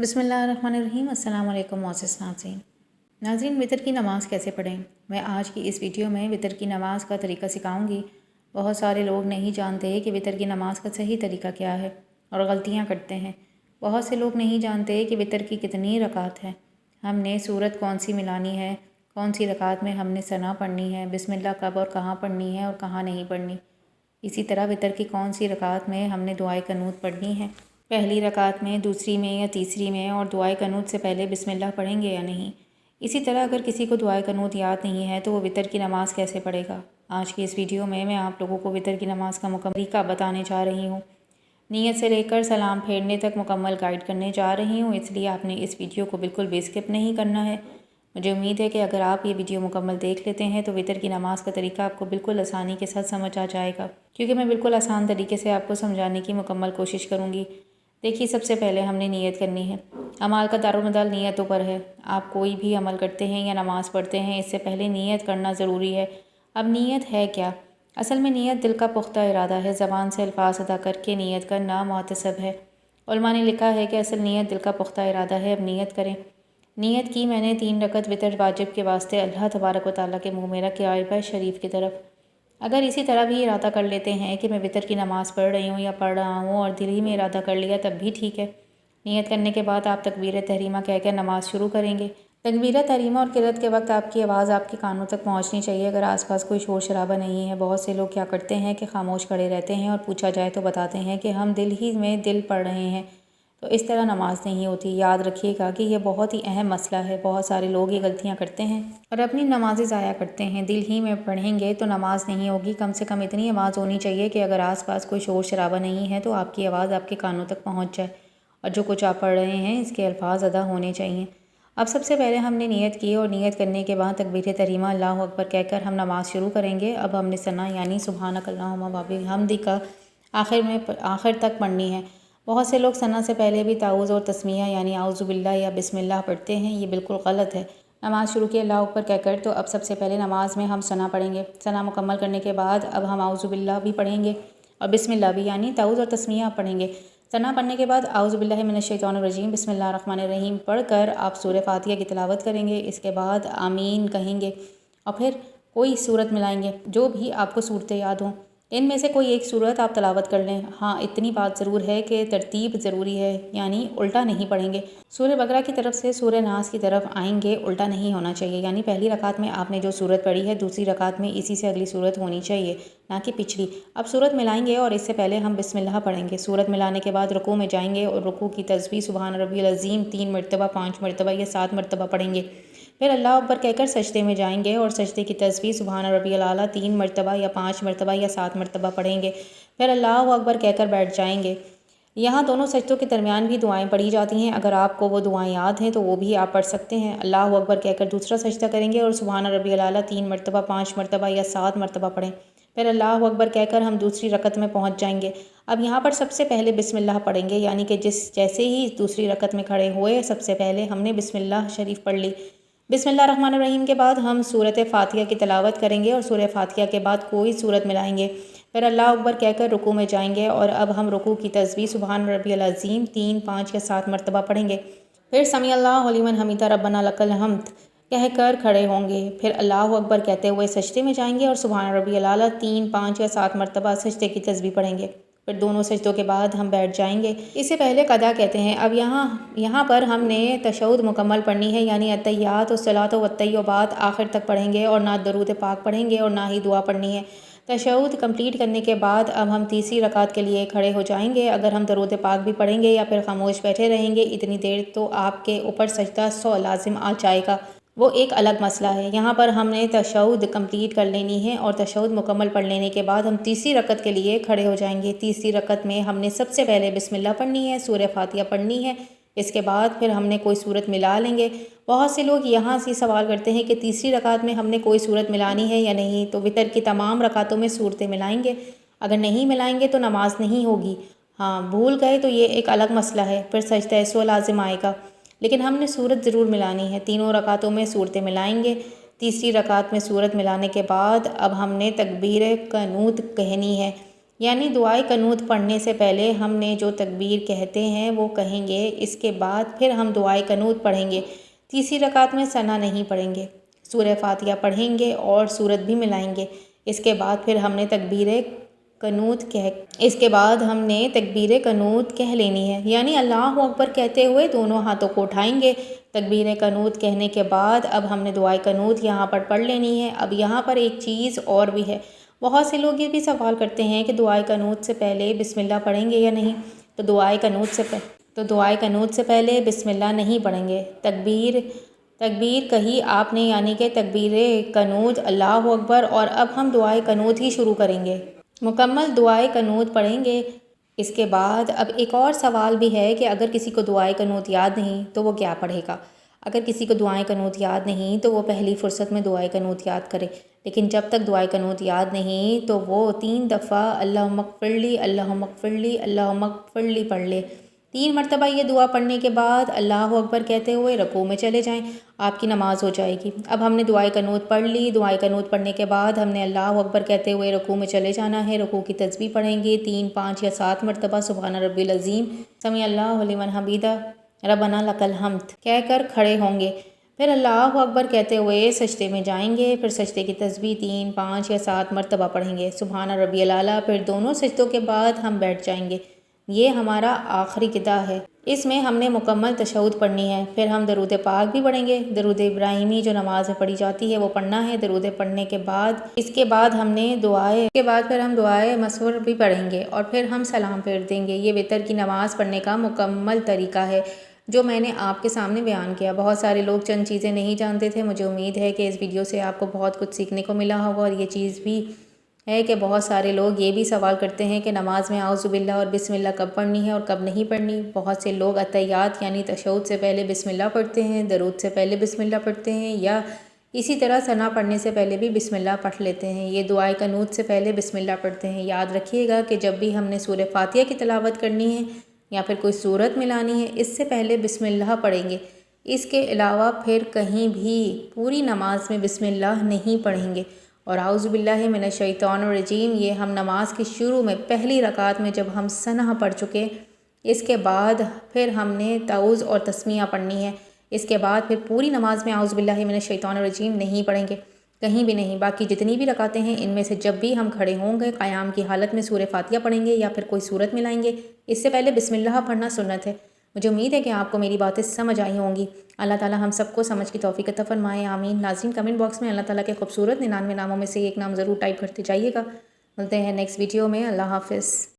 بسم اللہ الرحمن الرحیم۔ السلام علیکم معزز ناظرین، وطر کی نماز کیسے پڑھیں؟ میں آج کی اس ویڈیو میں وطر کی نماز کا طریقہ سکھاؤں گی۔ بہت سارے لوگ نہیں جانتے کہ وطر کی نماز کا صحیح طریقہ کیا ہے اور غلطیاں کرتے ہیں۔ بہت سے لوگ نہیں جانتے کہ وطر کی کتنی رکعت ہے، ہم نے سورت کون سی ملانی ہے، کون سی رکعت میں ہم نے ثنا پڑھنی ہے، بسم اللہ کب اور کہاں پڑھنی ہے اور کہاں نہیں پڑھنی۔ اسی طرح وطر کی کون سی رکعت میں ہم نے دعائے قنوت پڑھنی ہے، پہلی رکعت میں، دوسری میں یا تیسری میں، اور دعائے قنوت سے پہلے بسم اللہ پڑھیں گے یا نہیں۔ اسی طرح اگر کسی کو دعائے قنوت یاد نہیں ہے تو وہ وطر کی نماز کیسے پڑھے گا؟ آج کی اس ویڈیو میں آپ لوگوں کو وطر کی نماز کا مکمل طریقہ بتانے جا رہی ہوں۔ نیت سے لے کر سلام پھیرنے تک مکمل گائیڈ کرنے جا رہی ہوں، اس لیے آپ نے اس ویڈیو کو بالکل بھی اسکپ نہیں کرنا ہے۔ مجھے امید ہے کہ اگر آپ یہ ویڈیو مکمل دیکھ لیتے ہیں تو وطر کی نماز کا طریقہ آپ کو بالکل آسانی کے ساتھ سمجھ آ جائے گا، کیونکہ میں بالکل آسان طریقے سے آپ کو سمجھانے کی مکمل کوشش کروں گی۔ دیکھیے، سب سے پہلے ہم نے نیت کرنی ہے۔ اعمال کا دارالمدار نیتوں پر ہے۔ آپ کوئی بھی عمل کرتے ہیں یا نماز پڑھتے ہیں، اس سے پہلے نیت کرنا ضروری ہے۔ اب نیت ہے کیا؟ اصل میں نیت دل کا پختہ ارادہ ہے، زبان سے الفاظ ادا کر کے نیت کرنا محتسب ہے۔ علماء نے لکھا ہے کہ اصل نیت دل کا پختہ ارادہ ہے۔ اب نیت کریں۔ نیت کی میں نے 3 رکعت وطر واجب کے واسطے اللہ تبارک و تعالیٰ کے منہ میرا کعبہ شریف کی طرف۔ اگر اسی طرح بھی ارادہ کر لیتے ہیں کہ میں وطر کی نماز پڑھ رہی ہوں یا پڑھ رہا ہوں اور دل ہی میں ارادہ کر لیا تب بھی ٹھیک ہے۔ نیت کرنے کے بعد آپ تکبیر تحریمہ کہہ کر نماز شروع کریں گے۔ تکبیر تحریمہ اور قرات کے وقت آپ کی آواز آپ کے کانوں تک پہنچنی چاہیے، اگر آس پاس کوئی شور شرابہ نہیں ہے۔ بہت سے لوگ کیا کرتے ہیں کہ خاموش کھڑے رہتے ہیں اور پوچھا جائے تو بتاتے ہیں کہ ہم دل ہی میں پڑھ رہے ہیں، تو اس طرح نماز نہیں ہوتی۔ یاد رکھیے گا کہ یہ بہت ہی اہم مسئلہ ہے، بہت سارے لوگ یہ غلطیاں کرتے ہیں اور اپنی نمازیں ضائع کرتے ہیں۔ دل ہی میں پڑھیں گے تو نماز نہیں ہوگی۔ کم سے کم اتنی آواز ہونی چاہیے کہ اگر آس پاس کوئی شور شرابہ نہیں ہے تو آپ کی آواز آپ کے کانوں تک پہنچ جائے، اور جو کچھ آپ پڑھ رہے ہیں اس کے الفاظ ادا ہونے چاہیے۔ اب سب سے پہلے ہم نے نیت کی اور نیت کرنے کے بعد تکبیر تحریمہ اللہ اکبر کہہ کر ہم نماز شروع کریں گے۔ اب ہم نے ثنا یعنی سبحانک اللہم و بحمدک آخر تک پڑھنی ہے۔ بہت سے لوگ ثنا سے پہلے بھی تعوذ اور تسمیہ یعنی اعوذ باللہ یا بسم اللہ پڑھتے ہیں، یہ بالکل غلط ہے۔ نماز شروع کی اللہ اکبر کہہ کر، تو اب سب سے پہلے نماز میں ہم ثنا پڑھیں گے۔ ثنا مکمل کرنے کے بعد اب ہم اعوذ باللہ بھی پڑھیں گے اور بسم اللہ بھی یعنی تعوذ اور تسمیہ پڑھیں گے۔ ثنا پڑھنے کے بعد اعوذ باللہ من الشیطان الرجیم بسم اللہ الرحمن الرحیم پڑھ کر آپ سورہ فاتحہ کی تلاوت کریں گے۔ اس کے بعد آمین کہیں گے اور پھر کوئی سورت ملائیں گے، جو بھی آپ کو صورتیں یاد ہوں، ان میں سے کوئی ایک سورت آپ تلاوت کر لیں۔ ہاں، اتنی بات ضرور ہے کہ ترتیب ضروری ہے، یعنی الٹا نہیں پڑھیں گے۔ سورہ بقرہ کی طرف سے سورہ ناس کی طرف آئیں گے، الٹا نہیں ہونا چاہیے، یعنی پہلی رکعت میں آپ نے جو سورت پڑھی ہے دوسری رکعت میں اسی سے اگلی سورت ہونی چاہیے، نہ کہ پچھلی۔ اب سورت ملائیں گے اور اس سے پہلے ہم بسم اللہ پڑھیں گے۔ سورت ملانے کے بعد رکوع میں جائیں گے اور رکوع کی تسبیح سبحان ربی العظیم 3 مرتبہ، 5 مرتبہ یا 7 مرتبہ پڑھیں گے۔ پھر اللہ اکبر کہہ کر سجدے میں جائیں گے اور سجدے کی تسبیح سبحان ربی الاعلیٰ 3 مرتبہ یا 5 مرتبہ یا 7 مرتبہ پڑھیں گے۔ پھر اللہ اکبر کہہ کر بیٹھ جائیں گے۔ یہاں دونوں سجدوں کے درمیان بھی دعائیں پڑھی جاتی ہیں، اگر آپ کو وہ دعائیں یاد ہیں تو وہ بھی آپ پڑھ سکتے ہیں۔ اللہ اکبر کہہ کر دوسرا سجدہ کریں گے اور سبحان ربی الاعلیٰ 3 مرتبہ، 5 مرتبہ یا 7 مرتبہ پڑھیں۔ پھر اللہ اکبر کہہ کر ہم دوسری رکعت میں پہنچ جائیں گے۔ اب یہاں پر سب سے پہلے بسم اللہ پڑھیں گے، یعنی کہ جیسے ہی دوسری رکعت میں کھڑے ہوئے سب سے پہلے ہم نے بسم اللہ شریف پڑھ لی۔ بسم اللہ الرحمن الرحیم کے بعد ہم سورۃ فاتحہ کی تلاوت کریں گے اور سورہ فاتحہ کے بعد کوئی سورت ملائیں گے۔ پھر اللہ اکبر کہہ کر رکوع میں جائیں گے اور اب ہم رکوع کی تسبیح سبحان ربی العظیم 3، 5 یا 7 مرتبہ پڑھیں گے۔ پھر سمیع اللہ لمن حمیدہ ربنا لک الحمد کہہ کر کھڑے ہوں گے۔ پھر اللہ اکبر کہتے ہوئے سجدے میں جائیں گے اور سبحان ربی الاعلیٰ 3، 5 یا 7 مرتبہ سجدے کی تسبیح پڑھیں گے۔ پھر دونوں سجدوں کے بعد ہم بیٹھ جائیں گے، اسے پہلے قضا کہتے ہیں۔ اب یہاں پر ہم نے تشہد مکمل پڑھنی ہے، یعنی التحیات والصلاۃ والطیبات آخر تک پڑھیں گے اور نہ درود پاک پڑھیں گے اور نہ ہی دعا پڑھنی ہے۔ تشہد کمپلیٹ کرنے کے بعد اب ہم تیسری رکعت کے لیے کھڑے ہو جائیں گے۔ اگر ہم درود پاک بھی پڑھیں گے یا پھر خاموش بیٹھے رہیں گے اتنی دیر تو آپ کے اوپر سجدہ 100 لازم آ جائے گا، وہ ایک الگ مسئلہ ہے۔ یہاں پر ہم نے تشہد کمپلیٹ کر لینی ہے اور تشہد مکمل پڑھ لینے کے بعد ہم تیسری رکعت کے لیے کھڑے ہو جائیں گے۔ تیسری رکعت میں ہم نے سب سے پہلے بسم اللہ پڑھنی ہے، سورہ فاتحہ پڑھنی ہے، اس کے بعد پھر ہم نے کوئی سورت ملا لیں گے۔ بہت سے لوگ یہاں سے سوال کرتے ہیں کہ تیسری رکعت میں ہم نے کوئی سورت ملانی ہے یا نہیں، تو وطر کی تمام رکعتوں میں سورتیں ملائیں گے، اگر نہیں ملائیں گے تو نماز نہیں ہوگی۔ ہاں، بھول گئے تو یہ ایک الگ مسئلہ ہے، پھر سجدہ سہو لازم آئے گا، لیکن ہم نے سورت ضرور ملانی ہے۔ تینوں رکعتوں میں سورتیں ملائیں گے۔ تیسری رکعت میں سورت ملانے کے بعد اب ہم نے تکبیر قنوت کہنی ہے، یعنی دعائے قنوت پڑھنے سے پہلے ہم نے جو تکبیر کہتے ہیں وہ کہیں گے، اس کے بعد پھر ہم دعائے قنوت پڑھیں گے۔ تیسری رکعت میں ثنا نہیں پڑھیں گے، سورہ فاتحہ پڑھیں گے اور سورت بھی ملائیں گے۔ اس کے بعد پھر ہم نے تکبیر قنوت کہہ لینی ہے، یعنی اللہ اکبر کہتے ہوئے دونوں ہاتھوں کو اٹھائیں گے۔ تکبیر قنوت کہنے کے بعد اب ہم نے دعائے قنوت یہاں پر پڑھ لینی ہے۔ اب یہاں پر ایک چیز اور بھی ہے، بہت سے لوگ یہ بھی سوال کرتے ہیں کہ دعائے قنوت سے پہلے بسم اللہ پڑھیں گے یا نہیں؟ تو دعائے قنوت سے پہلے بسم اللہ نہیں پڑھیں گے۔ تکبیر کہی آپ نے، یعنی کہ تکبیر قنوت اللہ اکبر، اور اب ہم دعائے قنوت ہی شروع کریں گے، مکمل دعائے قنوت پڑھیں گے۔ اس کے بعد اب ایک اور سوال بھی ہے کہ اگر کسی کو دعائے قنوت یاد نہیں تو وہ کیا پڑھے گا؟ اگر کسی کو دعائے قنوت یاد نہیں تو وہ پہلی فرصت میں دعائے قنوت یاد کرے، لیکن جب تک دعائے قنوت یاد نہیں تو وہ 3 دفعہ اللہم اغفر لی، اللہم اغفر لی، اللہم اغفر لی پڑھ لے۔ 3 مرتبہ یہ دعا پڑھنے کے بعد اللہ اکبر کہتے ہوئے رکوع میں چلے جائیں، آپ کی نماز ہو جائے گی۔ اب ہم نے دعائے قنوت پڑھ لی، دعائے قنوت پڑھنے کے بعد ہم نے اللہ اکبر کہتے ہوئے رکوع میں چلے جانا ہے۔ رکوع کی تسبیح پڑھیں گے 3، 5 یا 7 مرتبہ سبحان ربی العظیم، سمیع اللہ لمن حمیدہ، ربنا لک الحمد کہہ کر کھڑے ہوں گے۔ پھر اللہ اکبر کہتے ہوئے سجدے میں جائیں گے، پھر سجدے کی تسبیح 3، 5 یا 7 مرتبہ پڑھیں گے، سبحان ربی الاعلیٰ۔ پھر دونوں سجدوں کے بعد ہم بیٹھ جائیں گے۔ یہ ہمارا آخری قطع ہے، اس میں ہم نے مکمل تشہد پڑھنی ہے۔ پھر ہم درود پاک بھی پڑھیں گے، درود ابراہیمی جو نماز میں پڑھی جاتی ہے وہ پڑھنا ہے۔ درود پڑھنے کے بعد پھر ہم دعائے مسور بھی پڑھیں گے اور پھر ہم سلام پھیر دیں گے۔ یہ وتر کی نماز پڑھنے کا مکمل طریقہ ہے جو میں نے آپ کے سامنے بیان کیا۔ بہت سارے لوگ چند چیزیں نہیں جانتے تھے، مجھے امید ہے کہ اس ویڈیو سے آپ کو بہت کچھ سیکھنے کو ملا ہوگا۔ اور یہ چیز بھی ہے کہ بہت سارے لوگ یہ بھی سوال کرتے ہیں کہ نماز میں اعوذ باللہ اور بسم اللہ کب پڑھنی ہے اور کب نہیں پڑھنی۔ بہت سے لوگ اتحیات یعنی تشہد سے پہلے بسم اللہ پڑھتے ہیں، درود سے پہلے بسم اللہ پڑھتے ہیں، یا اسی طرح ثنا پڑھنے سے پہلے بھی بسم اللہ پڑھ لیتے ہیں۔ یہ دعائے قنوت سے پہلے بسم اللہ پڑھتے ہیں۔ یاد رکھیے گا کہ جب بھی ہم نے سورہ فاتحہ کی تلاوت کرنی ہے یا پھر کوئی سورت ملانی ہے، اس سے پہلے بسم اللہ پڑھیں گے۔ اس کے علاوہ پھر کہیں بھی پوری نماز میں بسم اللہ نہیں پڑھیں گے۔ اور اعوذ باللہ من الشیطان الرجیم یہ ہم نماز کی شروع میں پہلی رکعت میں جب ہم ثنا پڑھ چکے، اس کے بعد پھر ہم نے تعوذ اور تسمیہ پڑھنی ہے۔ اس کے بعد پھر پوری نماز میں اعوذ باللہ من الشیطان الرجیم نہیں پڑھیں گے، کہیں بھی نہیں۔ باقی جتنی بھی رکعتیں ہیں ان میں سے جب بھی ہم کھڑے ہوں گے قیام کی حالت میں سورہ فاتحہ پڑھیں گے یا پھر کوئی سورت ملائیں گے، اس سے پہلے بسم اللہ پڑھنا سنت ہے۔ مجھے امید ہے کہ آپ کو میری باتیں سمجھ آئی ہوں گی۔ اللہ تعالیٰ ہم سب کو سمجھ کی توفیق عطا فرمائے، آمین۔ ناظرین کمنٹ باکس میں اللہ تعالیٰ کے خوبصورت 99 ناموں میں سے ایک نام ضرور ٹائپ کرتے جائیے گا۔ ملتے ہیں نیکسٹ ویڈیو میں، اللہ حافظ۔